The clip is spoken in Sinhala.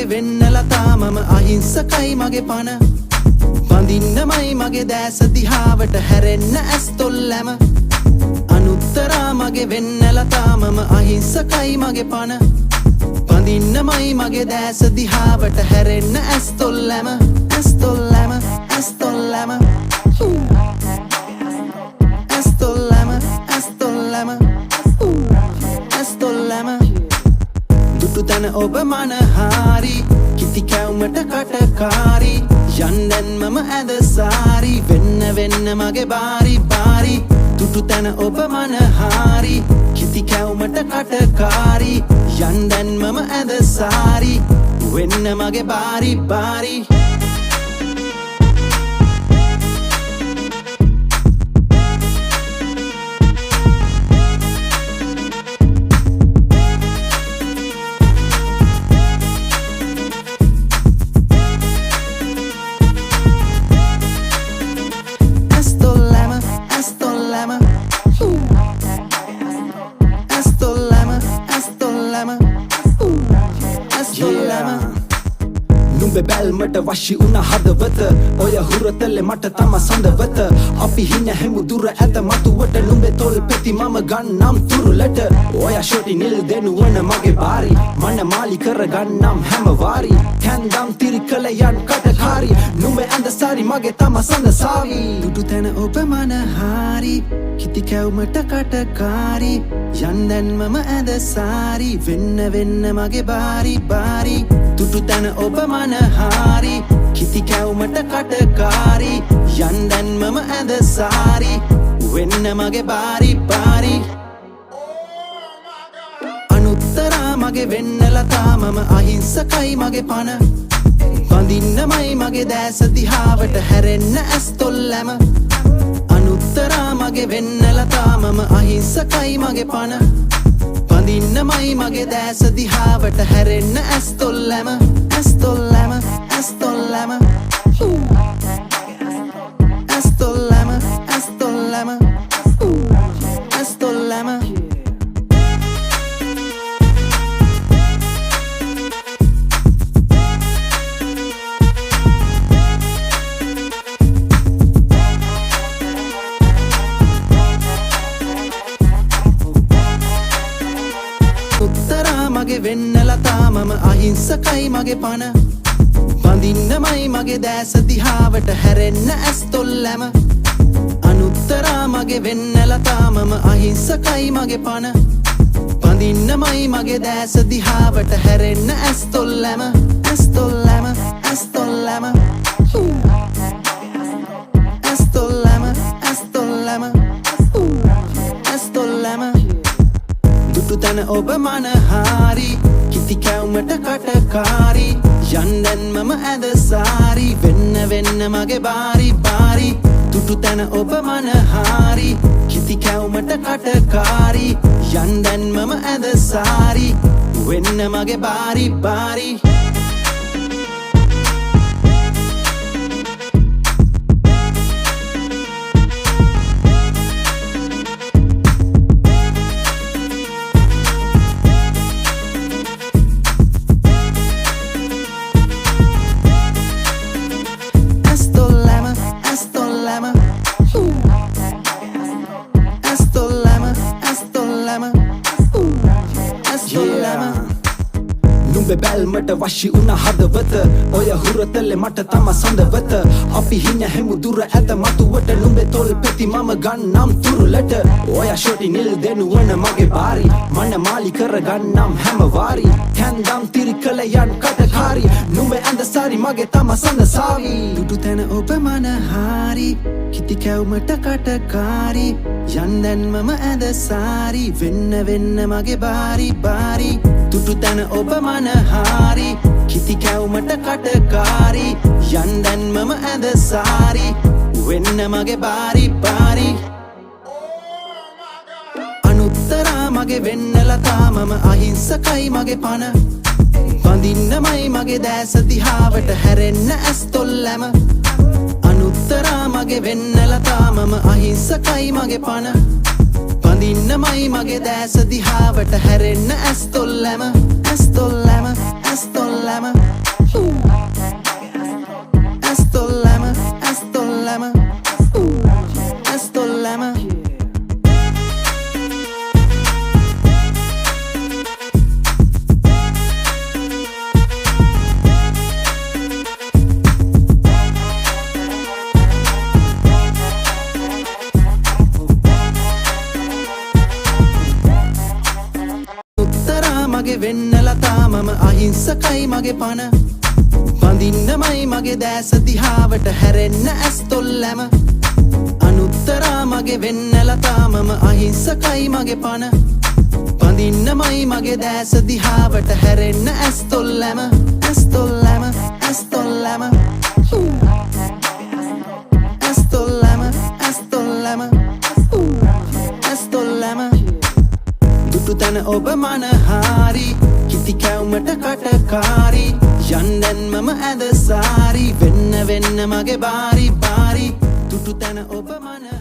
වෙන්නලා තාමම අහිංසකයි මගේ පණ බඳින්නමයි මගේ දැස දිහාවට හැරෙන්න ඇස් තොල්ලම අනුත්තරා මගේ වෙන්නලා තාමම අහිංසකයි මගේ පණ බඳින්නමයි මගේ දැස දිහාවට හැරෙන්න ඇස් තොල්ලම ඇස් තොල්ලම ඇස් තොල්ලම ඇස් තොල්ලම ඇස් තොල්ලම ඇස් තොල්ලම දුටු තැන ඔබ මනහාරි කිති කැවුමට කටකාරි යන්දැන් මම ඇද සාරි වෙන්න වෙන්න මගේ බාරි බාරි දුටු තැන ඔබ මනහාරි කිති කැවුමට කටකාරි යන්දැන් මම ඇද සාරි වෙන්න මගේ බාරි බාරි නුඹේ බැල්මට වශී වුණ හදවත ඔය හුරතලේ මට තම සඳවත අපි හින හැමු දුර ඇත මතුවට නුඹේ තොල් පෙති මම ගන්නම් තුරුලට ඔය ෂොටි නිල් දෙනුවන මගේ බාරි මන මාලි කර ගන්නම් හැම වාරි කැන්දම් තිරිකල යන් කටකාරි නුඹේ ඇඳ සාරි මගේ තම සඳ සාවි දුටු තැන ඔබ මනහාරි කිති කැවුමට කටකාරි යන්දැන් මම ඇඳ සාරි වෙන්න වෙන්න මගේ බාරි බාරි දුටු තැන ඔබ මනහාරි කිති කැවුමට කටකාරි යන්දැන් මම ඇඳ සාරි වෙන්න මගේ බාරි බාරි අනුත්තරා මගේ වෙන්නලා තාමම අහිංසකයි මගේ පණ බඳින්නමයි මගේ දැස දිහාවට හැරෙන්න ඇස් තොල්ලම අනුත්තරා මගේ වෙන්නලා තාමම අහිංසකයි මගේ පණ බඳින්නමයි මගේ දැස දිහාවට හැරෙන්න ඇස් තොල්ලම ඇස් තොල්ලම ඇස් තොල්ලම ඇස් තොල්ලම ඇස් තොල්ලම ඇස් තොල්ලම උත්තරා මගේ වෙන්නලා තාමම අහිංසකයි මගේ පණ බඳින්නමයි මගේ දැස දිහාවට හැරෙන්න ඇස් තොල්ලම අනුත්තරා මගේ වෙන්නලා තාමම අහිංසකයි මගේ පණ බඳින්නමයි මගේ දැස දිහාවට හැරෙන්න ඇස් තොල්ලම ඇස් තොල්ලම ඇස් තොල්ලම ඇස් තොල්ලම ඇස් තොල්ලම ඇස් තොල්ලම දුටු තැන ඔබ මනහාරි කිති කැවුමට කටකාරි යන්දැන් මම ඇද සාරි වෙන්න වෙන්න මගේ බාරි බාරි දුටු තැන ඔබ මනහාරි කිති කැවුමට කටකාරි යන්දැන් මම ඇද සාරි වෙන්න මගේ බාරි බාරි නුඹේ බැල්මට වශී වුණ හදවත ඔය හුරතලේ මට තම සඳවත අපි හින හැමු දුර ඇත මතුවට නුඹේ තොල් පෙති මම ගන්නම් තුරුලට ඔය ෂොටි නිල් දෙනුවන මගේ බාරි මන මාලි කර ගන්නම් හැම වාරි කැන්දම් තිරිකල යන් කටකාරි නුඹේ ඇඳ සාරි මගේ තම සඳ සාවි දුටු තැන ඔබ මනහාරි කිති කැවුමට කටකාරි යන්දැන් මම ඇඳ සාරි වෙන්න වෙන්න මගේ බාරි බාරි දුටු තැන ඔබ මනහාරි කිති කැවුමට කටකාරි යන්දැන් මම ඇඳ සාරි වෙන්න මගේ බාරි බාරි අනුත්තරා මගේ වෙන්නලා තාමම අහිංසකයි මගේ පණ බඳින්නමයි මගේ දැස දිහාවට හැරෙන්න ඇස් තොල්ලම අනුත්තරා මගේ වෙන්නලා තාමම අහිංසකයි මගේ පණ බඳින්නමයි මගේ දැස දිහාවට හැරෙන්න ඇස් තොල්ලම ඇස් තොල්ලම ඇස් තොල්ලම Estolama, estolama, estolama. මගේ වෙන්නලා තාමම අහිංසකයි මගේ පන බඳින්නමයි මගේ දැස දිහාවට හැරෙන්න ඇස්තොල්ලැම අනුත්තරා මගේ වෙන්නලා තාමම අහිංසකයි මගේ පන බඳින්නමයි මගේ දැස දිහාවට හැරෙන්න ඇස්තොල්ලැම ඇස්තොල්ලැම ඇස්තොල්ලැම ඇස්තොල්ලැම ඇස්තොල්ලැම ඇස්තොල්ලැම දුටු තැන ඔබ මනහාරි කිති කැවුමට කටකාරි යන්දැන් මම ඇද සාරි වෙන්න වෙන්න මගේ බාරි බාරි දුටු තැන ඔබ මන